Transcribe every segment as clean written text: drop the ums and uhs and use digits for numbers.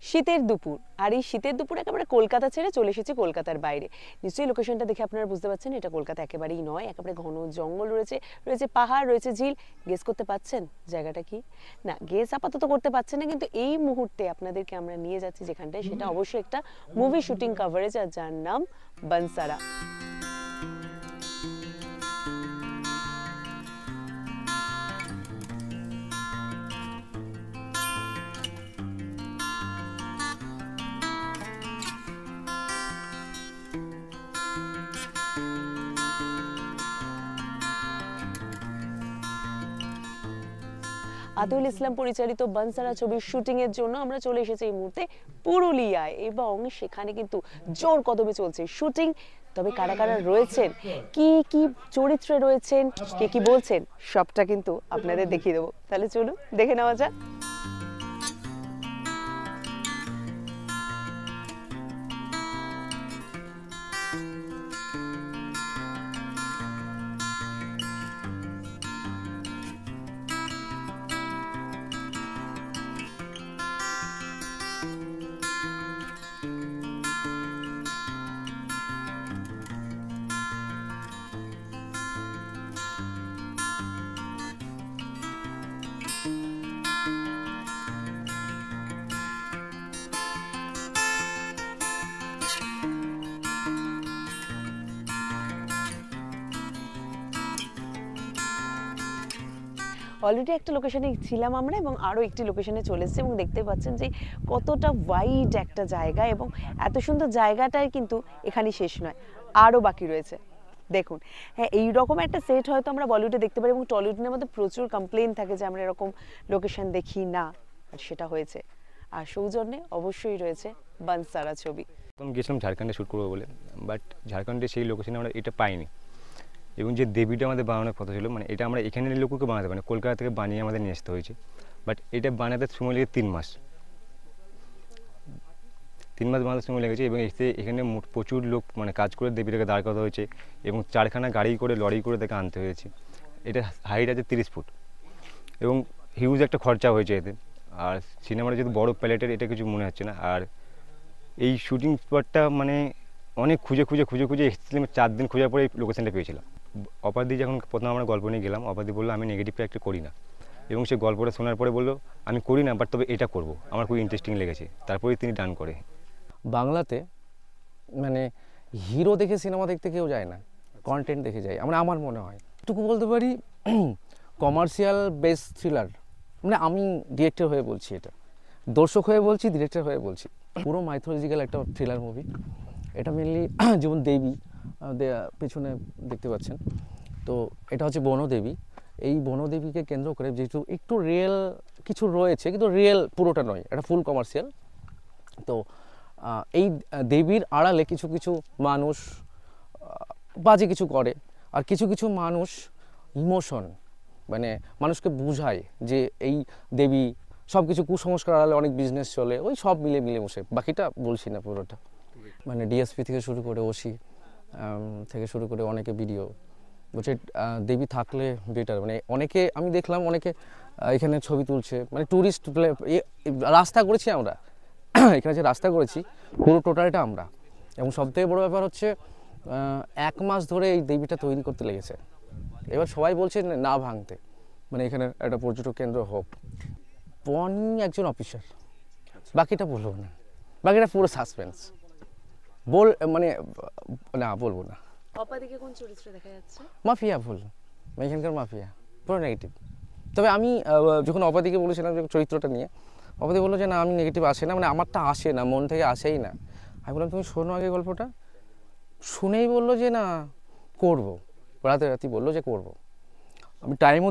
শীতের দুপুর, আর এই শীতের দুপুর একেবারে কলকাতা ছেড়ে চলে এসেছে কলকাতার বাইরে। নিশ্চয়ই লোকেশনটা দেখে আপনারা বুঝতে পারছেন এটা কলকাতা একেবারেই নয়, একেবারে ঘন জঙ্গল রয়েছে, রয়েছে পাহাড়, রয়েছে ঝিল। গেস করতে পারছেন জায়গাটা কি? না, গেস আপাতত করতে পারছেন না, কিন্তু এই মুহূর্তে আপনাদেরকে আমরা নিয়ে যাচ্ছি যেখানটায়, সেটা অবশ্যই একটা মুভি শুটিং কভারেজ, আর যার নাম বনসারা। আতিউল ইসলাম পরিচালিত বনসারা ছবির শুটিং এর জন্য আমরা চলে এসেছি এই মুহূর্তে পুরুলিয়ায়, এবং সেখানে কিন্তু জোর কদমে চলছে শুটিং। তবে কারা কারা রয়েছেন, কি কি চরিত্রে রয়েছেন, কে কি বলছেন, সবটা কিন্তু আপনাদের দেখিয়ে দেবো। তাহলে চলুন দেখে নেওয়া যাক। অলরেডি একটা লোকেশনে ছিলাম আমরা, এবং আরও একটি লোকেশনে চলে এসেছি, এবং দেখতে পাচ্ছেন যে কতটা ওয়াইড একটা জায়গা, এবং এত সুন্দর জায়গাটাই কিন্তু এখানেই শেষ নয়, আরও বাকি রয়েছে। দেখুন, হ্যাঁ, এইরকম একটা সেট হয়তো আমরা বলিউডে দেখতে পারি, এবং টলিউডের মধ্যে প্রচুর কমপ্লেন থাকে যে আমরা এরকম লোকেশন দেখি না, আর সেটা হয়েছে। আর সৌজন্যে অবশ্যই রয়েছে বনসারা ছবি। আমি গেছিলাম ঝাড়খণ্ডে শ্যুট করবো বলে, বাট ঝাড়খণ্ডে সেই লোকেশনে আমরা এটা পাইনি, এবং যে দেবীটা আমাদের বানানোর কথা ছিল, মানে এটা আমরা এখানের লোককে বানাতে পারি, কলকাতা থেকে বানিয়ে আমাদের নিয়ে আসতে হয়েছে। বাট এটা বানাতে সময় লেগে 3 মাস বানাতে সময় লেগেছে, এবং এখানে প্রচুর লোক মানে কাজ করে দেবীটাকে দাঁড় করাতে হয়েছে, এবং 4খানা গাড়ি করে লরি করে তাকে আনতে হয়েছে। এটা হাইট আছে 30 ফুট, এবং হিউজ একটা খরচা হয়েছে এতে। আর সিনেমাটা যেহেতু বড় প্যালেটের, এটা কিছু মনে হচ্ছে না। আর এই শুটিং স্পটটা মানে অনেক খুঁজে এসেছিলাম, 4 দিন খোঁজার পরে এই লোকেশনটা পেয়েছিলাম। অপাদি যখন প্রথম আমরা গল্প নিয়ে গেলাম, অপাদি বললো আমি নেগেটিভ ক্যারেক্টার করি না, এবং সে গল্পটা শোনার পরে বললো আমি করি না, বাট তবে এটা করব, আমার খুব ইন্টারেস্টিং লেগেছে। তারপরেই তিনি ডান করে। বাংলাতে মানে হিরো দেখে সিনেমা দেখতে কেউ যায় না, কন্টেন্ট দেখে যায়, আমার মনে হয়। এটুকু বলতে পারি, কমার্শিয়াল বেস থ্রিলার, মানে আমি ডিরেক্টর হয়ে বলছি, এটা দর্শক হয়ে বলছি, ডিরেক্টর হয়ে বলছি। পুরো মাইথোলজিক্যাল একটা থ্রিলার মুভি এটা। মেনলি যেমন দেবী পেছনে দেখতে পাচ্ছেন, তো এটা হচ্ছে বনদেবী। এই বনদেবীকে কেন্দ্র করে যেহেতু একটু রিয়েল কিছু রয়েছে, কিন্তু রিয়েল পুরোটা নয়, এটা ফুল কমার্শিয়াল। তো এই দেবীর আড়ালে কিছু কিছু মানুষ বাজে কিছু করে, আর কিছু কিছু মানুষ ইমোশন মানে মানুষকে বোঝায় যে এই দেবী সব কিছু কুসংস্কার আড়ালে অনেক বিজনেস চলে, ওই সব মিলে বসে। বাকিটা বলছি না পুরোটা, মানে ডিএসপি থেকে শুরু করে ওসি থেকে শুরু করে অনেকে ভিডিও বলছে দেবী থাকলে বেটার। মানে অনেকে আমি দেখলাম, অনেকে এখানে ছবি তুলছে, মানে ট্যুরিস্ট রাস্তা করেছি আমরা এখানে যে রাস্তা করেছি পুরো টোটালটা আমরা। এবং সবথেকে বড় ব্যাপার হচ্ছে 1 মাস ধরে এই দেবীটা তৈরি করতে লেগেছে। এবার সবাই বলছে না ভাঙতে, মানে এখানে একটা পর্যটক কেন্দ্র হোক। পনি একজন অফিসার, বাকিটা বলবো না, বাকিটা পুরো সাসপেন্স। মানে না বলবো না। অপাদিকে কোন চরিত্রে দেখা যাচ্ছে? মাফিয়া, ভুল, এখানকার মাফিয়া, পুরো নেগেটিভ। তবে আমি যখন অপাদিকে বলেছিলাম চরিত্রটা নিয়ে, অপাদি বললো যে না, আমি নেগেটিভ আসে না, মানে আমারটা আসে না, মন থেকে আসেই না। আমি বললাম তুমি শোনো আগে গল্পটা। শুনেই বললো যে না করবো, রাতে বললো যে করবো। আমি টাইমও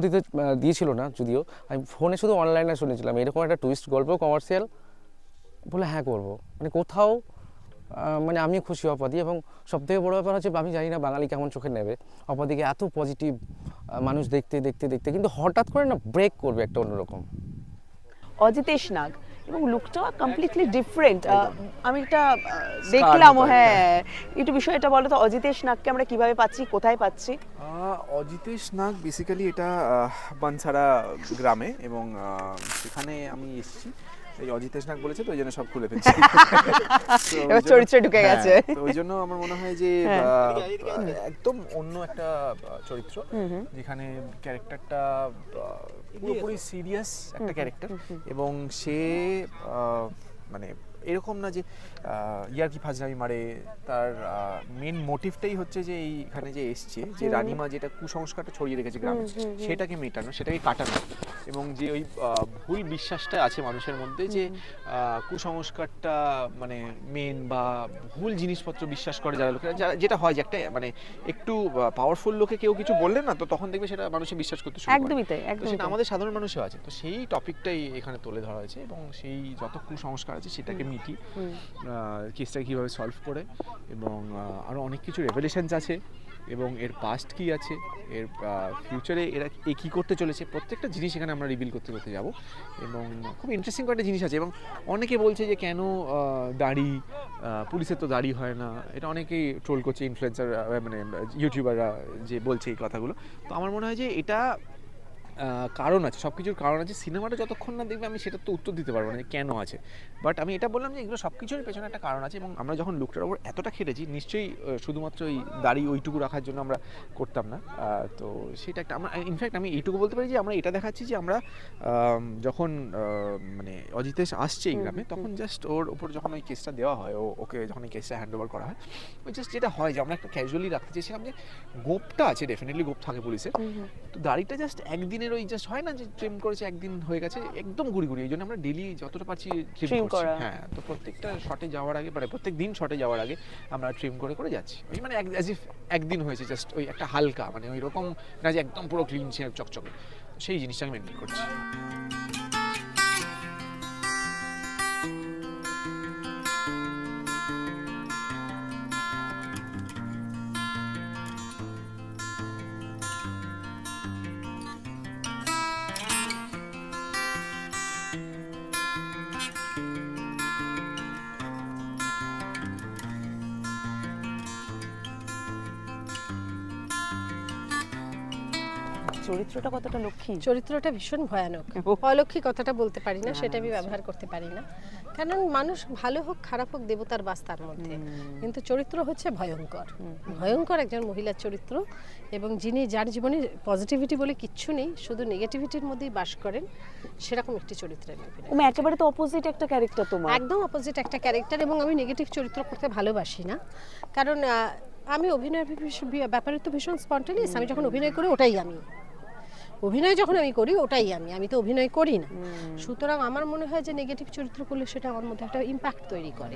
দিয়েছিল না, যদিও আমি ফোনে শুধু অনলাইনে শুনেছিলাম এরকম একটা টুইস্ট গল্প কমার্শিয়াল, বলে হ্যাঁ করবো। মানে কোথাও মানে আমি খুশি অপাদি। এবং সবথেকে বড় ব্যাপার হচ্ছে আমি জানি না বাঙালি কেমন চোখে নেবে অপাদিকে। এত পজিটিভ মানুষ দেখতে কিন্তু হঠাৎ করে না ব্রেক করবে একটা অন্যরকম। অজিতেশ নাগ, এবং লুকটা কমপ্লিটলি ডিফারেন্ট। আমি এটা দেখলাম। হ্যাঁ, একটু বিষয়টা বলো তো, অজিতেশ নাগকে আমরা কিভাবে পাচ্ছি, কোথায় পাচ্ছি? অজিতেশ নাগ বেসিক্যালি এটা বনসারা গ্রামে, এবং সেখানে আমি এসেছি। এই অজিতেশ নাগ বলেছে তো ওই জন্য সব খুলে ফেলছি। তো ওই এবার জন্য- চরিত্রে ঢুকে হ্যাঁ, গেছে। তো ওই জন্য আমার মনে হয় যে হ্যাঁ। একদম অন্য একটা চরিত্র, যেখানে ক্যারেক্টারটা পুরোপুরি সিরিয়াস একটা ক্যারেক্টার, এবং সে মানে এরকম না যে ইয়ার্কি ফাজলামি মারে। তার মেন মোটিভটাই হচ্ছে যে এইখানে যে এসছে, যে রানীমা যেটা কুসংস্কারটা ছড়িয়ে রেখেছে গ্রামে, সেটাকে মেটানো, সেটাকে কাটানো, এবং যে ওই ভুল বিশ্বাসটা আছে মানুষের মধ্যে যে কুসংস্কারটা মানে মেন বা ভুল জিনিসপত্র বিশ্বাস করে যারা লোকেরা, যেটা হয় যে একটা মানে একটু পাওয়ারফুল লোকে কেউ কিছু বললেন না, তো তখন দেখবে সেটা মানুষে বিশ্বাস করতে শুরু করে। একদমই তাই, তো একদমই সেটা তাই। আমাদের সাধারণ মানুষও আছে, তো সেই টপিকটাই এখানে তুলে ধরা হয়েছে, এবং সেই যত কুসংস্কার আছে সেটাকে মিটি কেসটাকে কীভাবে সলভ করে, এবং আরও অনেক কিছু রেভেলেশনস আছে, এবং এর পাস্ট কি আছে, এর ফিউচারে এরা কী করতে চলেছে, প্রত্যেকটা জিনিস এখানে আমরা রিভিল করতে করতে যাব। এবং খুব ইন্টারেস্টিং কয়েকটা জিনিস আছে, এবং অনেকে বলছে যে কেন দাড়ি, পুলিশের তো দাড়ি হয় না, এটা অনেকেই ট্রোল করছে, ইনফ্লুয়েন্সার মানে ইউটিউবাররা যে বলছে এই কথাগুলো। তো আমার মনে হয় যে এটা কারণ আছে, সব কিছুর কারণ আছে। সিনেমাটা যতক্ষণ না দেখবে আমি সেটার তো উত্তর দিতে পারবো না যে কেন আছে, বাট আমি এটা বললাম যে এগুলো সব কিছুর পেছনে একটা কারণ আছে, এবং আমরা যখন লুকটার ওপর এতটা খেটেছি, নিশ্চয়ই শুধুমাত্র ওই দাড়ি ওইটুকু রাখার জন্য আমরা করতাম না। তো সেটা একটা আমরা ইনফ্যাক্ট আমি এইটুকু বলতে পারি যে আমরা এটা দেখাচ্ছি যে আমরা যখন মানে অজিতেশ আসছে এই গ্রামে, তখন জাস্ট ওর ওপর যখন ওই কেসটা দেওয়া হয়, ওকে যখন এই কেসটা হ্যান্ড ওভার করা হয়, ওই জাস্ট যেটা হয় যে আমরা একটা ক্যাজুয়ালি রাখতে চেয়েছিলাম যে গোপটা আছে, ডেফিনেটলি গোপ থাকে পুলিশের, তো দাড়িটা জাস্ট একদিনের ওই জাস্ট হয় না যে ট্রিম করেছে একদিন হয়ে গেছে একদম ঘুরি ঘুরি, এই জন্য আমরা ডেলি যতটা পারছি ট্রিম Trim করছি। করা। হ্যাঁ, তো প্রত্যেকটা শটে যাওয়ার আগে মানে প্রত্যেক দিন শটে যাওয়ার আগে আমরা ট্রিম করে করে যাচ্ছি, ওই মানে অ্যাজ ইফ একদিন হয়েছে, জাস্ট ওই একটা হালকা মানে ওই রকম না যে একদম পুরো ক্লিন চকচকে, সেই জিনিসটা আমি মেনটেন করছি। চরিত্রটা কতটা লক্ষ্মী? চরিত্রটা ভীষণ ভয়ানক। অলক্ষী কথাটা বলতে পারি না, সেটা আমি ব্যবহার করতে পারি না, কারণ মানুষ ভালো হোক খারাপ হোক দেবতার বাস তার মধ্যে, কিন্তু চরিত্র হচ্ছে ভয়ঙ্কর, ভয়ঙ্কর একজন মহিলার চরিত্র, এবং যিনি যার জীবনে পজিটিভিটি বলে কিচ্ছু নেই, শুধু নেগেটিভিটির মধ্যেই বাস করেন, সেরকম একটি চরিত্রে আমি অভিনয় ওমা একেবারে তো অপোজিট একটা ক্যারেক্টার তোমার। একদম অপোজিট একটা ক্যারেক্টার, এবং আমি নেগেটিভ চরিত্র করতে ভালোবাসি না, কারণ আমি অভিনয়ের ব্যাপারে তো ভীষণ স্পন্টেনিয়াস, আমি যখন অভিনয় করি ওটাই আমি, অভিনয় যখন আমি করি ওটাই আমি তো অভিনয় করি না, সুতরাং আমার মনে হয় যে নেগেটিভ চরিত্র করলে সেটা আমার মধ্যে একটা ইম্প্যাক্ট তৈরি করে।